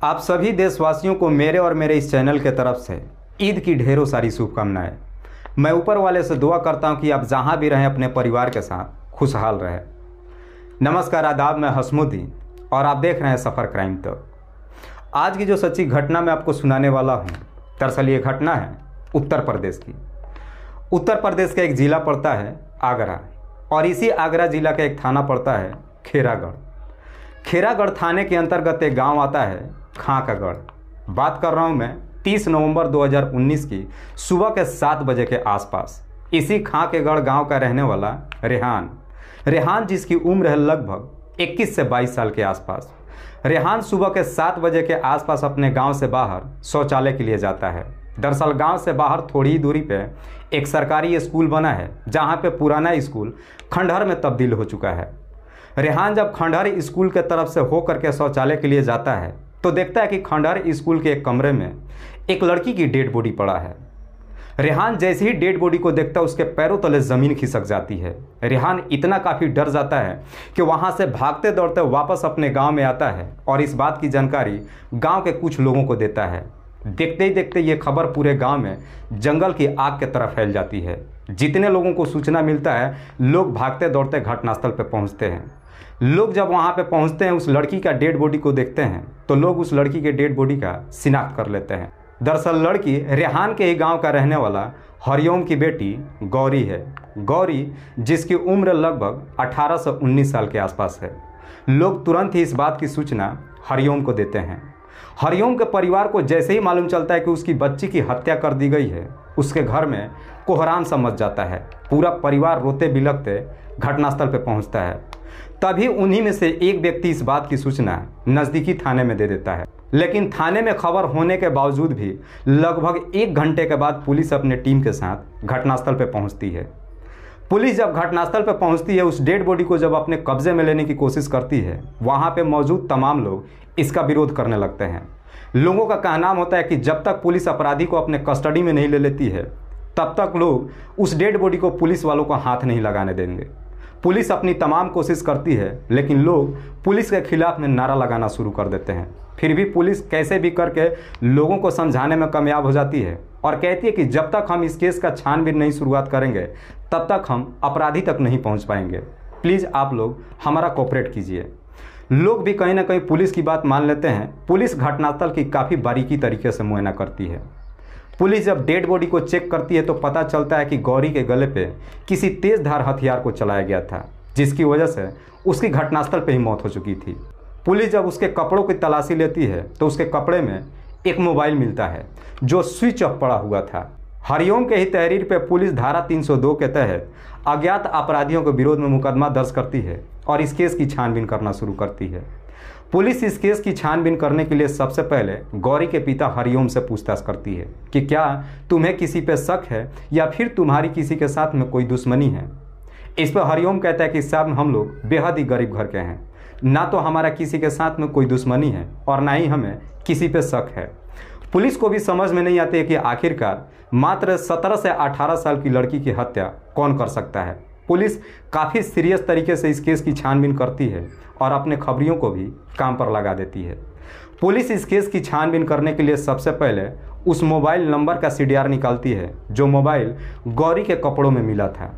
आप सभी देशवासियों को मेरे और मेरे इस चैनल के तरफ से ईद की ढेरों सारी शुभकामनाएं। मैं ऊपर वाले से दुआ करता हूं कि आप जहां भी रहें अपने परिवार के साथ खुशहाल रहें। नमस्कार, आदाब, मैं हसमुद्दीन और आप देख रहे हैं सफ़र क्राइम तक। आज की जो सच्ची घटना मैं आपको सुनाने वाला हूं, दरअसल ये घटना है उत्तर प्रदेश की। उत्तर प्रदेश का एक ज़िला पड़ता है आगरा और इसी आगरा ज़िला का एक थाना पड़ता है खेरागढ़। खेरागढ़ थाने के अंतर्गत एक गांव आता है खां का गढ़। बात कर रहा हूं मैं 30 नवंबर 2019 की सुबह के 7 बजे के आसपास। इसी खां के गढ़ गांव का रहने वाला रेहान जिसकी उम्र है लगभग 21 से 22 साल के आसपास। रेहान सुबह के 7 बजे के आसपास अपने गांव से बाहर शौचालय के लिए जाता है। दरअसल गांव से बाहर थोड़ी ही दूरी पे एक सरकारी स्कूल बना है, जहां पे पुराना स्कूल खंडहर में तब्दील हो चुका है। रेहान जब खंडहर स्कूल के तरफ से होकर के शौचालय के लिए जाता है तो देखता है कि खंडहर स्कूल के एक कमरे में एक लड़की की डेड बॉडी पड़ा है। रेहान जैसे ही डेड बॉडी को देखता है उसके पैरों तले ज़मीन खिसक जाती है। रेहान इतना काफ़ी डर जाता है कि वहाँ से भागते दौड़ते वापस अपने गांव में आता है और इस बात की जानकारी गांव के कुछ लोगों को देता है। देखते ही देखते ये खबर पूरे गांव में जंगल की आग की तरह फैल जाती है। जितने लोगों को सूचना मिलता है लोग भागते दौड़ते घटनास्थल पर पहुँचते हैं। लोग जब वहाँ पे पहुँचते हैं उस लड़की का डेड बॉडी को देखते हैं तो लोग उस लड़की के डेड बॉडी का शिनाख्त कर लेते हैं। दरअसल लड़की रेहान के ही गांव का रहने वाला हरिओम की बेटी गौरी है। गौरी जिसकी उम्र लगभग 18 से 19 साल के आसपास है। लोग तुरंत ही इस बात की सूचना हरिओम को देते हैं। हरिओम के परिवार को जैसे ही मालूम चलता है कि उसकी बच्ची की हत्या कर दी गई है, उसके घर में कोहराम सा मच जाता है। पूरा परिवार रोते बिलखते घटनास्थल पर पहुंचता है। तभी उन्हीं में से एक व्यक्ति इस बात की सूचना नज़दीकी थाने में दे देता है। लेकिन थाने में खबर होने के बावजूद भी लगभग 1 घंटे के बाद पुलिस अपने टीम के साथ घटनास्थल पर पहुंचती है। पुलिस जब घटनास्थल पर पहुंचती है, उस डेड बॉडी को जब अपने कब्जे में लेने की कोशिश करती है, वहां पे मौजूद तमाम लोग इसका विरोध करने लगते हैं। लोगों का कहना होता है कि जब तक पुलिस अपराधी को अपने कस्टडी में नहीं ले लेती है तब तक लोग उस डेड बॉडी को पुलिस वालों को हाथ नहीं लगाने देंगे। पुलिस अपनी तमाम कोशिश करती है लेकिन लोग पुलिस के खिलाफ में नारा लगाना शुरू कर देते हैं। फिर भी पुलिस कैसे भी करके लोगों को समझाने में कामयाब हो जाती है और कहती है कि जब तक हम इस केस का छानबीन नहीं शुरुआत करेंगे तब तक हम अपराधी तक नहीं पहुंच पाएंगे। प्लीज़ आप लोग हमारा कोऑपरेट कीजिए। लोग भी कहीं ना कहीं पुलिस की बात मान लेते हैं। पुलिस घटनास्थल की काफ़ी बारीकी तरीके से मुआयना करती है। पुलिस जब डेड बॉडी को चेक करती है तो पता चलता है कि गौरी के गले पे किसी तेज धार हथियार को चलाया गया था, जिसकी वजह से उसकी घटनास्थल पे ही मौत हो चुकी थी। पुलिस जब उसके कपड़ों की तलाशी लेती है तो उसके कपड़े में एक मोबाइल मिलता है जो स्विच ऑफ पड़ा हुआ था। हरिओम के ही तहरीर पे पुलिस धारा 302 के तहत अज्ञात अपराधियों के विरोध में मुकदमा दर्ज करती है और इस केस की छानबीन करना शुरू करती है। पुलिस इस केस की छानबीन करने के लिए सबसे पहले गौरी के पिता हरिओम से पूछताछ करती है कि क्या तुम्हें किसी पे शक है या फिर तुम्हारी किसी के साथ में कोई दुश्मनी है। इस पर हरिओम कहता है कि साहब हम लोग बेहद ही गरीब घर के हैं, ना तो हमारा किसी के साथ में कोई दुश्मनी है और ना ही हमें किसी पे शक है। पुलिस को भी समझ में नहीं आती है कि आखिरकार मात्र 17 से 18 साल की लड़की की हत्या कौन कर सकता है। पुलिस काफ़ी सीरियस तरीके से इस केस की छानबीन करती है और अपने खबरियों को भी काम पर लगा देती है। पुलिस इस केस की छानबीन करने के लिए सबसे पहले उस मोबाइल नंबर का सीडीआर निकालती है जो मोबाइल गौरी के कपड़ों में मिला था।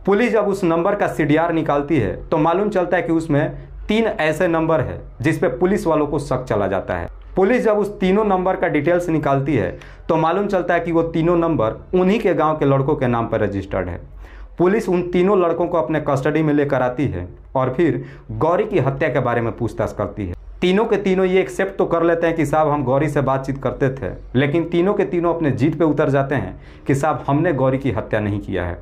पुलिस जब उस नंबर का सीडीआर निकालती है तो मालूम चलता है कि उसमें 3 ऐसे नंबर है जिस पे पुलिस वालों को शक चला जाता है। पुलिस जब उस तीनों नंबर का डिटेल्स निकालती है तो मालूम चलता है कि वो तीनों नंबर उन्हीं के गाँव के लड़कों के नाम पर रजिस्टर्ड है। पुलिस उन तीनों लड़कों को अपने कस्टडी में लेकर आती है और फिर गौरी की हत्या के बारे में पूछताछ करती है। तीनों के तीनों ये एक्सेप्ट तो कर लेते हैं कि साहब हम गौरी से बातचीत करते थे, लेकिन तीनों के तीनों अपने जीत पे उतर जाते हैं कि साहब हमने गौरी की हत्या नहीं किया है।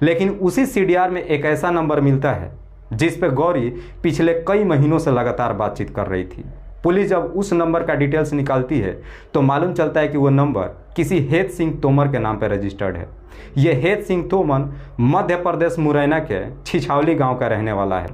लेकिन उसी सीडीआर में एक ऐसा नंबर मिलता है जिस पे गौरी पिछले कई महीनों से लगातार बातचीत कर रही थी। पुलिस जब उस नंबर का डिटेल्स निकालती है तो मालूम चलता है कि वो नंबर किसी हेत सिंह तोमर के नाम पर रजिस्टर्ड है। ये हेत सिंह तोमर मध्य प्रदेश मुरैना के छिछावली गांव का रहने वाला है।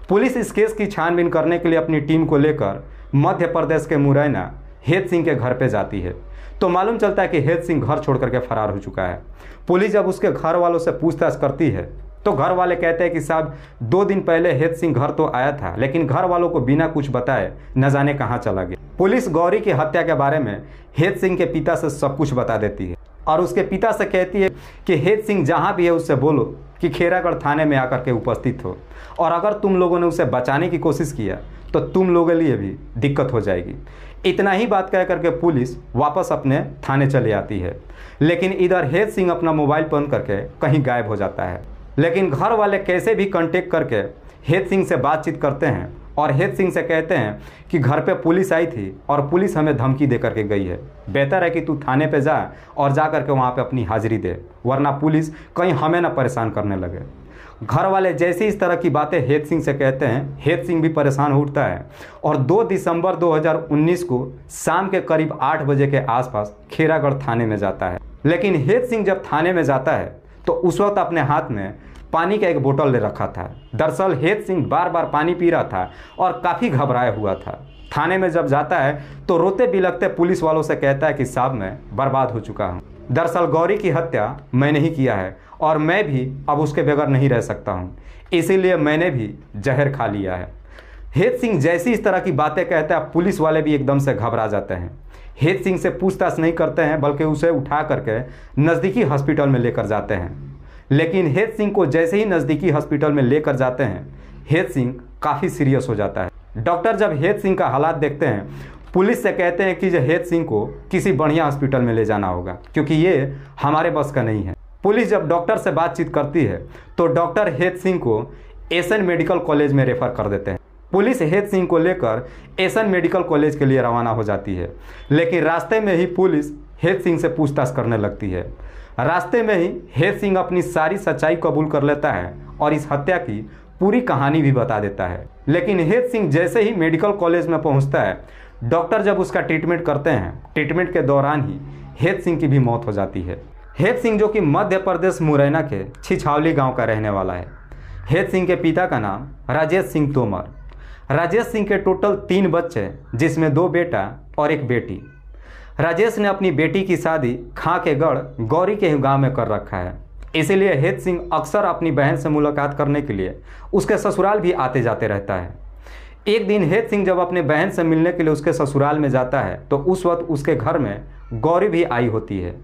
पुलिस इस केस की छानबीन करने के लिए अपनी टीम को लेकर मध्य प्रदेश के मुरैना हेत सिंह के घर पे जाती है तो मालूम चलता है कि हेत सिंह घर छोड़ करके फरार हो चुका है। पुलिस जब उसके घर वालों से पूछताछ करती है तो घर वाले कहते हैं कि साहब 2 दिन पहले हेत सिंह घर तो आया था, लेकिन घर वालों को बिना कुछ बताए न जाने कहाँ चला गया। पुलिस गौरी की हत्या के बारे में हेत सिंह के पिता से सब कुछ बता देती है और उसके पिता से कहती है कि हेत सिंह जहाँ भी है उससे बोलो कि खेरागढ़ थाने में आकर के उपस्थित हो, और अगर तुम लोगों ने उसे बचाने की कोशिश किया तो तुम लोगों के लिए भी दिक्कत हो जाएगी। इतना ही बात कह करके पुलिस वापस अपने थाने चले आती है, लेकिन इधर हेत सिंह अपना मोबाइल बंद करके कहीं गायब हो जाता है। लेकिन घर वाले कैसे भी कांटेक्ट करके हेत सिंह से बातचीत करते हैं और हेत सिंह से कहते हैं कि घर पे पुलिस आई थी और पुलिस हमें धमकी दे करके गई है, बेहतर है कि तू थाने पे जा और जा करके वहाँ पे अपनी हाजिरी दे, वरना पुलिस कहीं हमें ना परेशान करने लगे। घर वाले जैसे इस तरह की बातें हेत सिंह से कहते हैं, हेत सिंह भी परेशान हो उठता है और 2 दिसंबर 2019 को शाम के करीब 8 बजे के आसपास खेरागढ़ थाने में जाता है। लेकिन हेत सिंह जब थाने में जाता है तो उस वक्त अपने हाथ में पानी का एक बोतल ले रखा था। दरअसल हेत सिंह बार बार पानी पी रहा था और काफ़ी घबराया हुआ था। थाने में जब जाता है तो रोते बिलखते पुलिस वालों से कहता है कि साहब मैं बर्बाद हो चुका हूँ, दरअसल गौरी की हत्या मैंने ही किया है और मैं भी अब उसके बगैर नहीं रह सकता हूँ, इसीलिए मैंने भी जहर खा लिया है। हेत सिंह जैसी इस तरह की बातें कहता है, पुलिस वाले भी एकदम से घबरा जाते हैं। हेत सिंह से पूछताछ नहीं करते हैं बल्कि उसे उठा करके नज़दीकी हॉस्पिटल में लेकर जाते हैं। लेकिन हेत सिंह को जैसे ही नज़दीकी हॉस्पिटल में लेकर जाते हैं, हेत सिंह काफ़ी सीरियस हो जाता है। डॉक्टर जब हेत सिंह का हालात देखते हैं, पुलिस से कहते हैं कि हेत सिंह को किसी बढ़िया हॉस्पिटल में ले जाना होगा क्योंकि ये हमारे बस का नहीं है। पुलिस जब डॉक्टर से बातचीत करती है तो डॉक्टर हेत सिंह को एसएन मेडिकल कॉलेज में रेफर कर देते हैं। पुलिस हेत सिंह को लेकर एसएन मेडिकल कॉलेज के लिए रवाना हो जाती है, लेकिन रास्ते में ही पुलिस हेत सिंह से पूछताछ करने लगती है। रास्ते में ही हेत सिंह अपनी सारी सच्चाई कबूल कर लेता है और इस हत्या की पूरी कहानी भी बता देता है। लेकिन हेत सिंह जैसे ही मेडिकल कॉलेज में पहुंचता है, डॉक्टर जब उसका ट्रीटमेंट करते हैं, ट्रीटमेंट के दौरान ही हेत सिंह की भी मौत हो जाती है। हेत सिंह जो कि मध्य प्रदेश मुरैना के छिछावली गांव का रहने वाला है। हेत सिंह के पिता का नाम राजेश सिंह तोमर। राजेश सिंह के टोटल 3 बच्चे, जिसमें 2 बेटा और 1 बेटी। राजेश ने अपनी बेटी की शादी खांकेगढ़ गौरी के गांव में कर रखा है, इसीलिए हेत सिंह अक्सर अपनी बहन से मुलाकात करने के लिए उसके ससुराल भी आते जाते रहता है। एक दिन हेत सिंह जब अपने बहन से मिलने के लिए उसके ससुराल में जाता है तो उस वक्त उसके घर में गौरी भी आई होती है।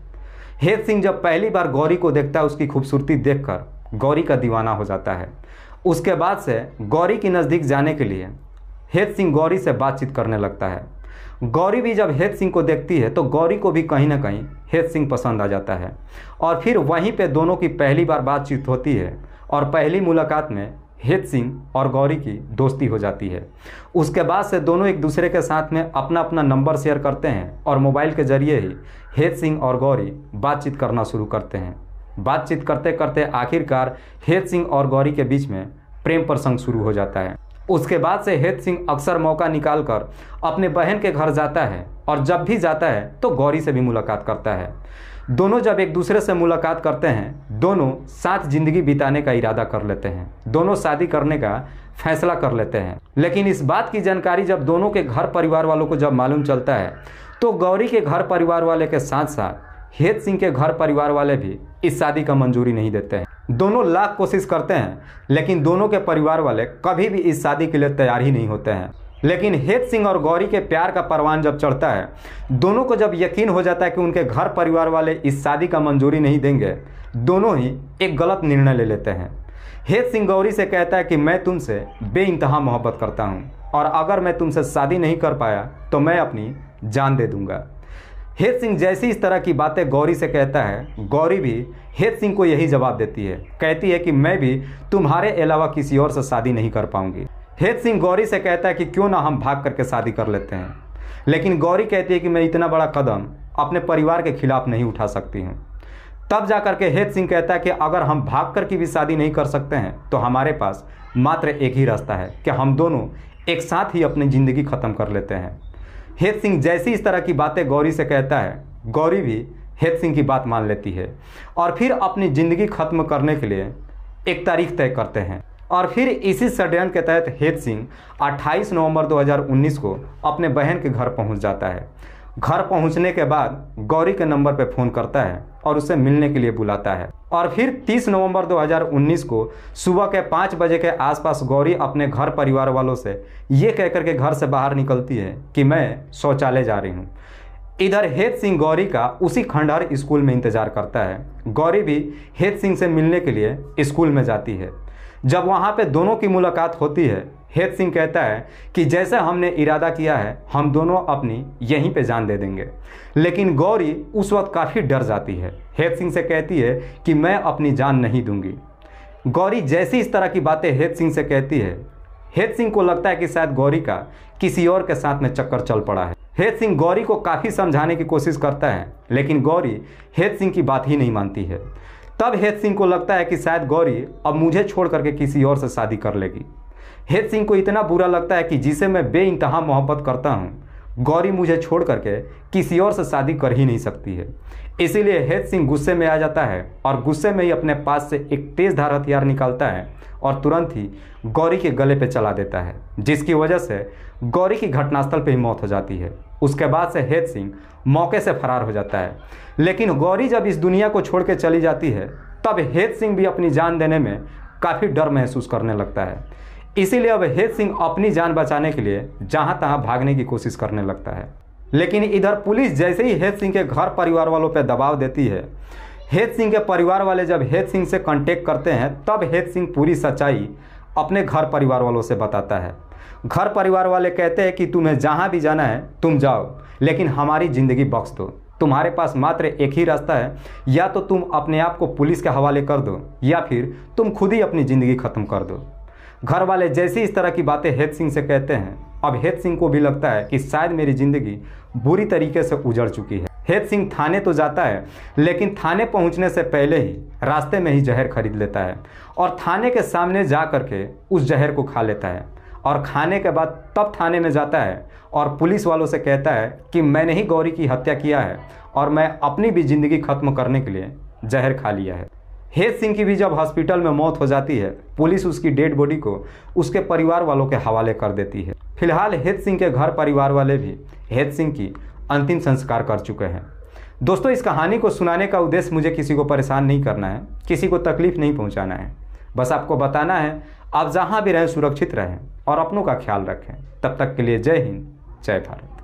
हेत सिंह जब पहली बार गौरी को देखता है, उसकी खूबसूरती देखकर गौरी का दीवाना हो जाता है। उसके बाद से गौरी के नज़दीक जाने के लिए हेत सिंह गौरी से बातचीत करने लगता है। गौरी भी जब हेत सिंह को देखती है तो गौरी को भी कहीं ना कहीं हेत सिंह पसंद आ जाता है और फिर वहीं पे दोनों की पहली बार बातचीत होती है और पहली मुलाकात में हेत सिंह और गौरी की दोस्ती हो जाती है। उसके बाद से दोनों एक दूसरे के साथ में अपना अपना नंबर शेयर करते हैं और मोबाइल के ज़रिए ही हेत सिंह और गौरी बातचीत करना शुरू करते हैं। बातचीत करते करते आखिरकार हेत सिंह और गौरी के बीच में प्रेम प्रसंग शुरू हो जाता है। उसके बाद से हेत सिंह अक्सर मौका निकालकर अपने बहन के घर जाता है और जब भी जाता है तो गौरी से भी मुलाकात करता है। दोनों जब एक दूसरे से मुलाकात करते हैं, दोनों साथ जिंदगी बिताने का इरादा कर लेते हैं, दोनों शादी करने का फैसला कर लेते हैं। लेकिन इस बात की जानकारी जब दोनों के घर परिवार वालों को जब मालूम चलता है तो गौरी के घर परिवार वाले के साथ साथ हेत सिंह के घर परिवार वाले भी इस शादी का मंजूरी नहीं देते हैं। दोनों लाख कोशिश करते हैं लेकिन दोनों के परिवार वाले कभी भी इस शादी के लिए तैयार ही नहीं होते हैं। लेकिन हेत सिंह और गौरी के प्यार का परवान जब चढ़ता है, दोनों को जब यकीन हो जाता है कि उनके घर परिवार वाले इस शादी का मंजूरी नहीं देंगे, दोनों ही एक गलत निर्णय ले लेते हैं। हेत सिंह गौरी से कहता है कि मैं तुमसे बेइंतहा मोहब्बत करता हूँ और अगर मैं तुमसे शादी नहीं कर पाया तो मैं अपनी जान दे दूंगा। हेत सिंह जैसी इस तरह की बातें गौरी से कहता है, गौरी भी हेत सिंह को यही जवाब देती है, कहती है कि मैं भी तुम्हारे अलावा किसी और से शादी नहीं कर पाऊंगी। हेत सिंह गौरी से कहता है कि क्यों ना हम भाग करके शादी कर लेते हैं, लेकिन गौरी कहती है कि मैं इतना बड़ा कदम अपने परिवार के खिलाफ नहीं उठा सकती हूँ। तब जाकर के हेत सिंह कहता है कि अगर हम भाग कर की भी शादी नहीं कर सकते हैं तो हमारे पास मात्र एक ही रास्ता है कि हम दोनों एक साथ ही अपनी ज़िंदगी ख़त्म कर लेते हैं। हेत सिंह जैसी इस तरह की बातें गौरी से कहता है, गौरी भी हेत सिंह की बात मान लेती है और फिर अपनी ज़िंदगी ख़त्म करने के लिए एक तारीख तय करते हैं। और फिर इसी षड्यंत्र के तहत हेत सिंह 28 नवंबर 2019 को अपने बहन के घर पहुंच जाता है। घर पहुंचने के बाद गौरी के नंबर पर फ़ोन करता है और उसे मिलने के लिए बुलाता है। और फिर 30 नवंबर 2019 को सुबह के 5 बजे के आसपास गौरी अपने घर परिवार वालों से ये कहकर के घर से बाहर निकलती है कि मैं शौचालय जा रही हूँ। इधर हेत सिंह गौरी का उसी खंडहर स्कूल में इंतजार करता है। गौरी भी हेत सिंह से मिलने के लिए स्कूल में जाती है। जब वहाँ पे दोनों की मुलाकात होती है, हेत सिंह कहता है कि जैसा हमने इरादा किया है हम दोनों अपनी यहीं पे जान दे देंगे। लेकिन गौरी उस वक्त काफ़ी डर जाती है। हेत सिंह से कहती है कि मैं अपनी जान नहीं दूंगी। गौरी जैसी इस तरह की बातें हेत सिंह से कहती है, हेत सिंह को लगता है कि शायद गौरी का किसी और के साथ में चक्कर चल पड़ा है। हेत सिंह गौरी को काफ़ी समझाने की कोशिश करता है, लेकिन गौरी हेत सिंह की बात ही नहीं मानती है। तब हेत सिंह को लगता है कि शायद गौरी अब मुझे छोड़ करके किसी और से शादी कर लेगी। हेत सिंह को इतना बुरा लगता है कि जिसे मैं बेइंतहा मोहब्बत करता हूँ, गौरी मुझे छोड़ करके किसी और से शादी कर ही नहीं सकती है। इसीलिए हेत सिंह गुस्से में आ जाता है और गुस्से में ही अपने पास से एक तेज़ धार हथियार निकालता है और तुरंत ही गौरी के गले पे चला देता है, जिसकी वजह से गौरी की घटनास्थल पे ही मौत हो जाती है। उसके बाद से हेत सिंह मौके से फरार हो जाता है। लेकिन गौरी जब इस दुनिया को छोड़ के चली जाती है, तब हेत सिंह भी अपनी जान देने में काफ़ी डर महसूस करने लगता है। इसीलिए अब हेत सिंह अपनी जान बचाने के लिए जहाँ तहाँ भागने की कोशिश करने लगता है। लेकिन इधर पुलिस जैसे ही हेत सिंह के घर परिवार वालों पर दबाव देती है, हेत सिंह के परिवार वाले जब हेत सिंह से कांटेक्ट करते हैं, तब हेत सिंह पूरी सच्चाई अपने घर परिवार वालों से बताता है। घर परिवार वाले कहते हैं कि तुम्हें जहाँ भी जाना है तुम जाओ, लेकिन हमारी ज़िंदगी बख्श दो। तुम्हारे पास मात्र एक ही रास्ता है, या तो तुम अपने आप को पुलिस के हवाले कर दो या फिर तुम खुद ही अपनी ज़िंदगी ख़त्म कर दो। घर वाले जैसे इस तरह की बातें हेत सिंह से कहते हैं, अब हेत सिंह को भी लगता है कि शायद मेरी ज़िंदगी बुरी तरीके से उजड़ चुकी है। हेत सिंह थाने तो जाता है, लेकिन थाने पहुंचने से पहले ही रास्ते में ही जहर खरीद लेता है और थाने के सामने जा करके उस जहर को खा लेता है। और खाने के बाद तब थाने में जाता है और पुलिस वालों से कहता है कि मैंने ही गौरी की हत्या किया है और मैं अपनी भी ज़िंदगी ख़त्म करने के लिए जहर खा लिया है। हेत सिंह की भी जब हॉस्पिटल में मौत हो जाती है, पुलिस उसकी डेड बॉडी को उसके परिवार वालों के हवाले कर देती है। फिलहाल हेत सिंह के घर परिवार वाले भी हेत सिंह की अंतिम संस्कार कर चुके हैं। दोस्तों, इस कहानी को सुनाने का उद्देश्य मुझे किसी को परेशान नहीं करना है, किसी को तकलीफ नहीं पहुंचाना है। बस आपको बताना है आप जहां भी रहें सुरक्षित रहें और अपनों का ख्याल रखें। तब तक के लिए जय हिंद, जय भारत।